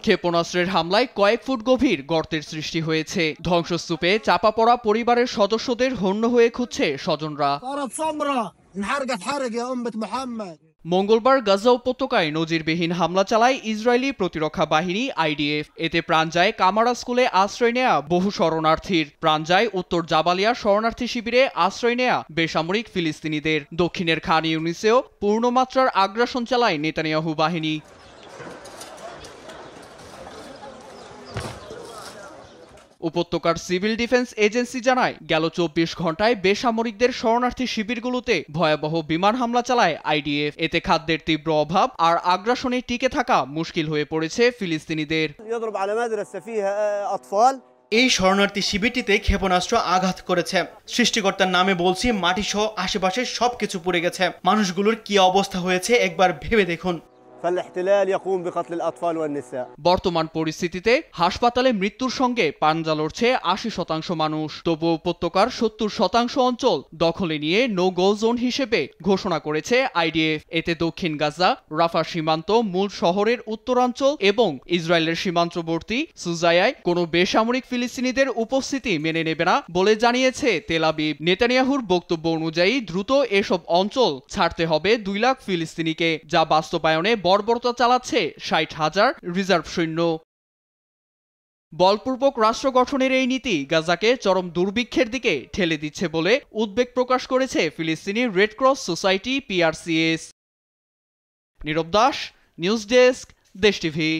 ক্ষেপণাস্ত্রের হামলায় কয়েক ফুট গভীর গর্তের সৃষ্টি হয়েছে। ধ্বংসস্তূপে চাপা পড়া পরিবারের সদস্যদের হন্য হয়ে খুঁজছে স্বজনরা। মঙ্গলবার গাজা উপত্যকায় নজিরবিহীন হামলা চালায় ইসরায়েলি প্রতিরক্ষা বাহিনী IDF। এতে প্রাণ যায় কামারা স্কুলে আশ্রয় নেয়া বহু শরণার্থীর। প্রাণ যায় উত্তর জাবালিয়া শরণার্থী শিবিরে আশ্রয় নেয়া বেসামরিক ফিলিস্তিনিদের। দক্ষিণের খান ইউনিসেও পূর্ণমাত্রার আগ্রাসন চালায় নেতানিয়াহু বাহিনী। উপত্যকার সিভিল ডিফেন্স এজেন্সি জানায়, গেল 24 ঘন্টায় বেসামরিকদের শরণার্থী শিবিরগুলোতে ভয়াবহ বিমান হামলা চালায় IDF। এতে খাদ্যের তীব্র অভাব আর আগ্রাসনে টিকে থাকা মুশকিল হয়ে পড়েছে ফিলিস্তিনিদের। এই শরণার্থী শিবিরটিতে ক্ষেপণাস্ত্র আঘাত করেছে। সৃষ্টিকর্তার নামে বলছি, মাটিসহ আশেপাশে সবকিছু পুড়ে গেছে। মানুষগুলোর কি অবস্থা হয়েছে একবার ভেবে দেখুন। বর্তমান পরিস্থিতিতে হাসপাতালে মৃত্যুর সঙ্গে পাঞ্জা লড়ছে 80% মানুষ। তবু উপত্যকার 70% অঞ্চল দখলে নিয়ে নো গো জোন হিসেবে ঘোষণা করেছে IDF। এতে দক্ষিণ গাজা, রাফা সীমান্ত, মূল শহরের উত্তরাঞ্চল এবং ইসরায়েলের সীমান্তবর্তী সুজায়ায় কোনো বেসামরিক ফিলিস্তিনিদের উপস্থিতি মেনে নেবে না বলে জানিয়েছে তেল আবিব। নেতানিয়াহুর বক্তব্য অনুযায়ী দ্রুত এসব অঞ্চল ছাড়তে হবে 2 লাখ ফিলিস্তিনিকে, যা বাস্তবায়নে বর্বরতা চালাচ্ছে 60,000 রিজার্ভ সৈন্য। বলপূর্বক রাষ্ট্র গঠনের এই নীতি গাজাকে চরম দুর্ভিক্ষের দিকে ঠেলে দিচ্ছে বলে উদ্বেগ প্রকাশ করেছে ফিলিস্তিনি রেড ক্রস সোসাইটি PRCS। নীরব দাস, নিউজ ডেস্ক, দেশ টিভি।